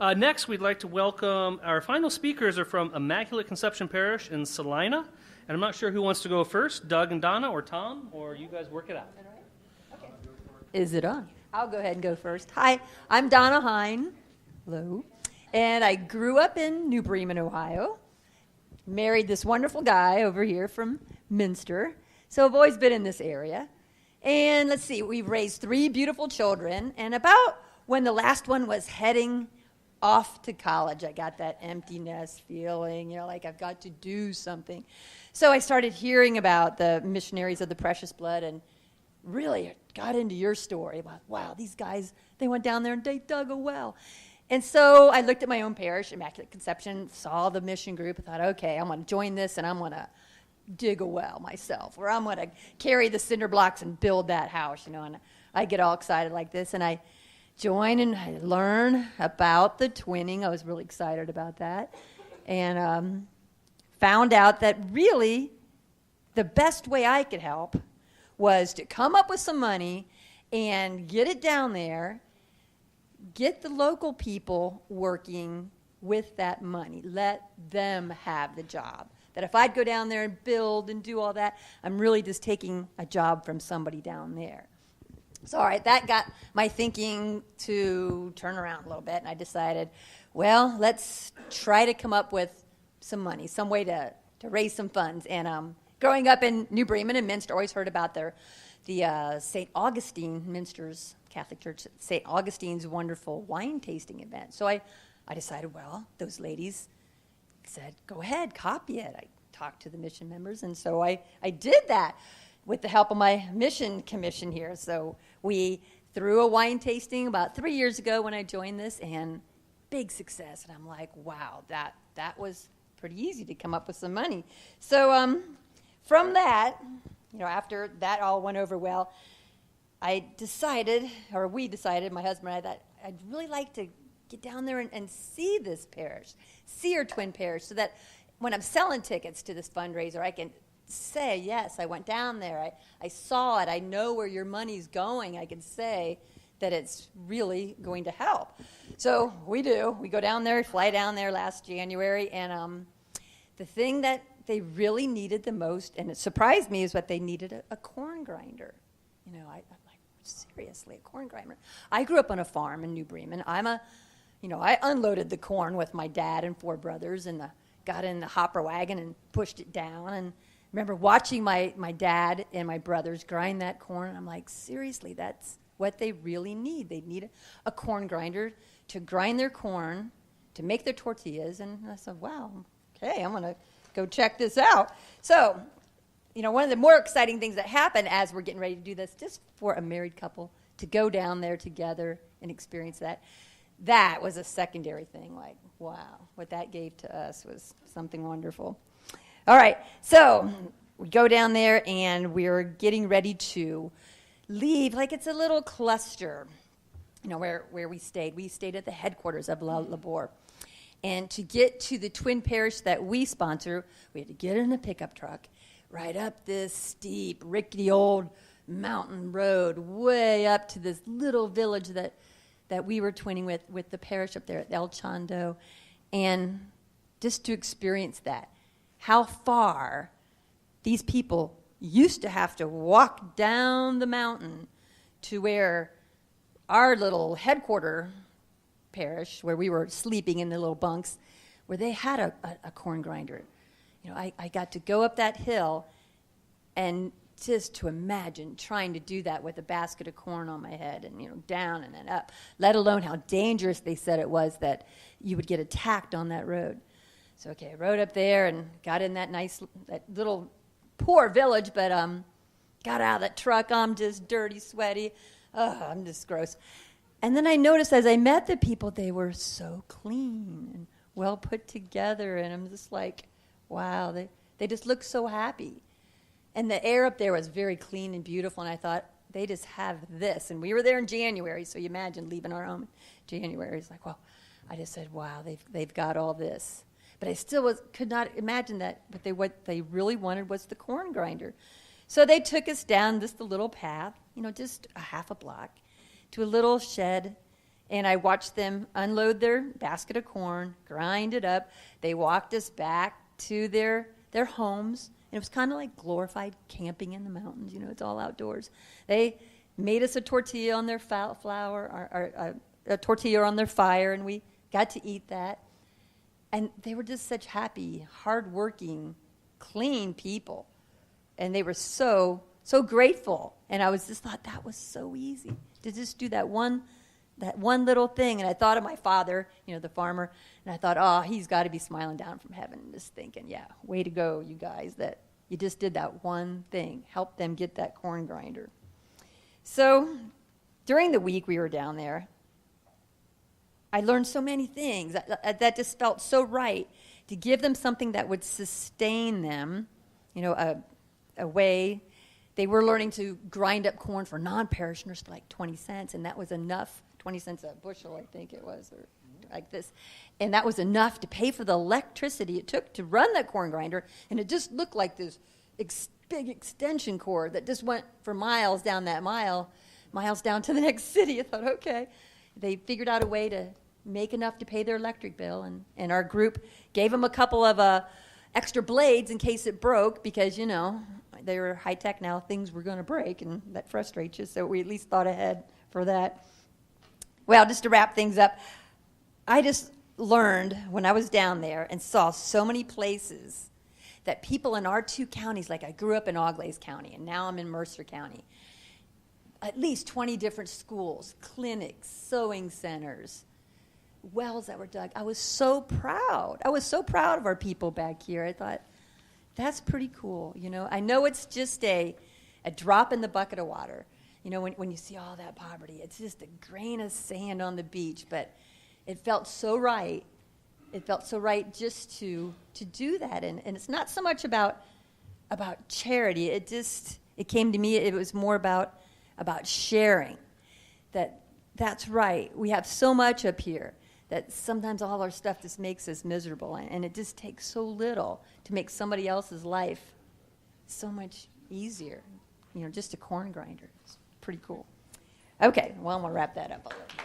Next, we'd like to welcome our final speakers are from Immaculate Conception Parish in Celina. And I'm not sure who wants to go first, Doug and Donna or Tom, or you guys work it out. Okay. Is it on? I'll go ahead and go first. Hi, I'm Donna Heyne. Hello. And I grew up in New Bremen, Ohio. Married this wonderful guy over here from Minster. So I've always been in this area. And let's see, we've raised 3 beautiful children. And about when the last one was heading off to college, I got that emptiness feeling, like I've got to do something. So I started hearing about the Missionaries of the Precious Blood and really got into your story about, wow, these guys, they went down there and they dug a well. And so I looked at my own parish, Immaculate Conception, saw the mission group, and thought, okay, I'm going to join this and I'm going to dig a well myself, or I'm going to carry the cinder blocks and build that house, and I get all excited like this, and I join and I learn about the twinning. I was really excited about that, and found out that really the best way I could help was to come up with some money and get it down there, get the local people working with that money, let them have the job. That if I'd go down there and build and do all that, I'm really just taking a job from somebody down there. So, all right, that got my thinking to turn around a little bit, and I decided, well, let's try to come up with some money, some way to raise some funds. And growing up in New Bremen and Minster, always heard about the St. Augustine, Minster's Catholic Church, St. Augustine's wonderful wine tasting event. So I decided, well, those ladies said, go ahead, copy it. I talked to the mission members, and so I did that with the help of my mission commission here. So we threw a wine tasting about 3 years ago when I joined this, and big success. And I'm like, wow, that was pretty easy to come up with some money. So from that, after that all went over well, we decided, my husband and I, that I'd really like to get down there and see this parish, see our twin parish, so that when I'm selling tickets to this fundraiser, I can say, yes, I went down there, I saw it, I know where your money's going. I can say that it's really going to help. So we do. We go down there, fly down there last January, and the thing that they really needed the most, and it surprised me, is what they needed, a corn grinder. I'm like, seriously, a corn grinder. I grew up on a farm in New Bremen. I unloaded the corn with my dad and 4 brothers, and got in the hopper wagon and pushed it down. And remember watching my dad and my brothers grind that corn. And I'm like, seriously, that's what they really need. They need a corn grinder to grind their corn, to make their tortillas. And I said, wow, okay, I'm going to go check this out. So, one of the more exciting things that happened as we're getting ready to do this, just for a married couple to go down there together and experience that was a secondary thing. Like, wow, what that gave to us was something wonderful. All right, so we go down there, and we're getting ready to leave. Like, it's a little cluster, where we stayed. We stayed at the headquarters of La Labor. And to get to the twin parish that we sponsor, we had to get in a pickup truck, ride up this steep, rickety old mountain road, way up to this little village that we were twinning with the parish up there at El Chondo, and just to experience that, how far these people used to have to walk down the mountain to where our little headquarter parish, where we were sleeping in the little bunks, where they had a corn grinder. I got to go up that hill, and just to imagine trying to do that with a basket of corn on my head, and down and then up, let alone how dangerous they said it was that you would get attacked on that road. So, okay, I rode up there and got in that little poor village, but got out of that truck. I'm just dirty, sweaty. Oh, I'm just gross. And then I noticed as I met the people, they were so clean and well put together, and I'm just like, wow, they just look so happy. And the air up there was very clean and beautiful, and I thought, they just have this. And we were there in January, so you imagine leaving our home in January. It's like, well, I just said, wow, they've got all this. But I still could not imagine that, but what they really wanted was the corn grinder. So they took us down the little path, just a half a block, to a little shed, And I watched them unload their basket of corn, grind it up. They walked us back to their homes. And it was kind of like glorified camping in the mountains. It's all outdoors. They made us a tortilla on their flour, or a tortilla on their fire, and we got to eat that. And they were just such happy, hardworking, clean people. And they were so grateful. And I was just thought that was so easy to just do that one little thing. And I thought of my father, the farmer, and I thought, oh, he's got to be smiling down from heaven and just thinking, yeah, way to go, you guys, that you just did that one thing, helped them get that corn grinder. So during the week we were down there, I learned so many things. That just felt so right to give them something that would sustain them, a way. They were learning to grind up corn for non-parishioners for like 20 cents, and that was enough, 20 cents a bushel, I think it was, or like this. And that was enough to pay for the electricity it took to run that corn grinder, and it just looked like this big extension cord that just went for miles down to the next city. I thought, okay. They figured out a way to make enough to pay their electric bill, and our group gave them a couple of extra blades in case it broke, because, they were high-tech now, things were going to break, and that frustrates you, so we at least thought ahead for that. Well, just to wrap things up, I just learned when I was down there and saw so many places that people in our two counties, like I grew up in Auglaize County, and now I'm in Mercer County, at least 20 different schools, clinics, sewing centers, wells that were dug. I was so proud. I was so proud of our people back here. I thought, that's pretty cool. I know it's just a drop in the bucket of water. When you see all that poverty, it's just a grain of sand on the beach, but it felt so right. It felt so right just to do that. And it's not so much about charity. It came to me, it was more about sharing. That's right. We have so much up here that sometimes all our stuff just makes us miserable, and it just takes so little to make somebody else's life so much easier. Just a corn grinder. It's pretty cool. Okay, well, I'm going to wrap that up a little bit.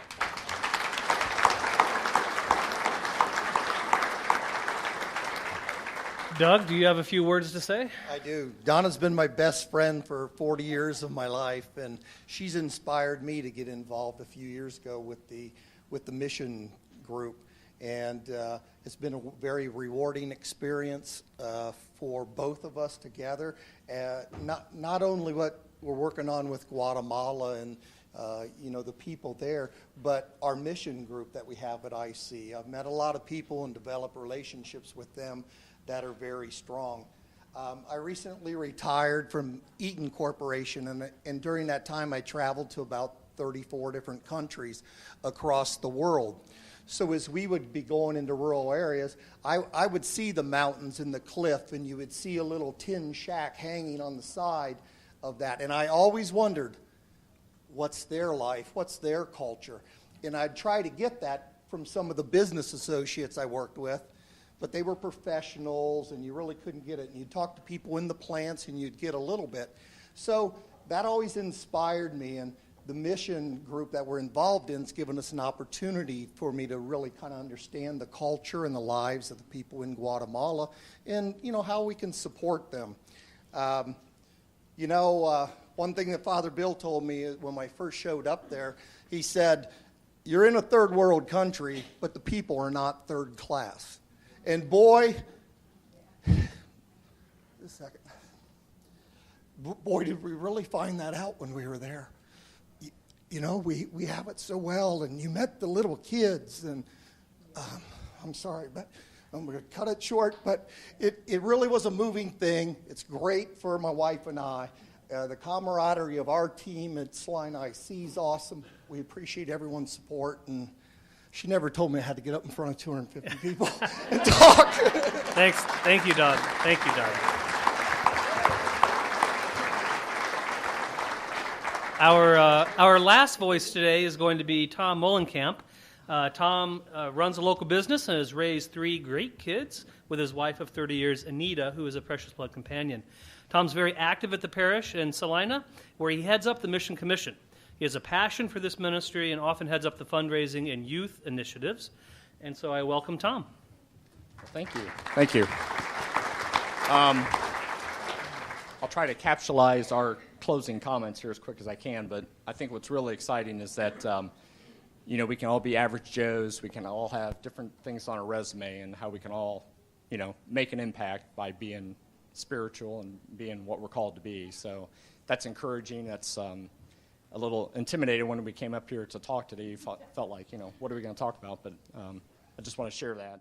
Doug, do you have a few words to say? I do. Donna's been my best friend for 40 years of my life, and she's inspired me to get involved a few years ago with the mission group, and it's been a very rewarding experience for both of us together. Not only what we're working on with Guatemala and the people there, but our mission group that we have at IC. I've met a lot of people and developed relationships with them that are very strong. I recently retired from Eaton Corporation, and during that time I traveled to about 34 different countries across the world. So as we would be going into rural areas, I would see the mountains and the cliff, and you would see a little tin shack hanging on the side of that. And I always wondered, what's their life? What's their culture? And I'd try to get that from some of the business associates I worked with, but they were professionals, and you really couldn't get it. And you'd talk to people in the plants, and you'd get a little bit. So that always inspired me, and the mission group that we're involved in has given us an opportunity for me to really kind of understand the culture and the lives of the people in Guatemala, and how we can support them. One thing that Father Bill told me when I first showed up there, he said, "You're in a third world country, but the people are not third class." And boy, did we really find that out when we were there. We have it so well, and you met the little kids, and I'm sorry, but I'm going to cut it short, but it really was a moving thing. It's great for my wife and I. The camaraderie of our team at Celina IC is awesome. We appreciate everyone's support, and she never told me I had to get up in front of 250 people and talk. Thanks. Thank you, Doug. Thank you, Doug. Our last voice today is going to be Tom Mullenkamp. Tom runs a local business and has raised 3 great kids with his wife of 30 years, Anita, who is a precious blood companion. Tom's very active at the parish in Celina, where he heads up the Mission Commission. He has a passion for this ministry and often heads up the fundraising and youth initiatives. And so I welcome Tom. Thank you. Thank you. I'll try to capsulize our closing comments here as quick as I can, but I think what's really exciting is that, we can all be average Joes. We can all have different things on our resume, and how we can all, make an impact by being spiritual and being what we're called to be. So that's encouraging. That's a little intimidating when we came up here to talk today. You felt like, what are we going to talk about? But I just want to share that.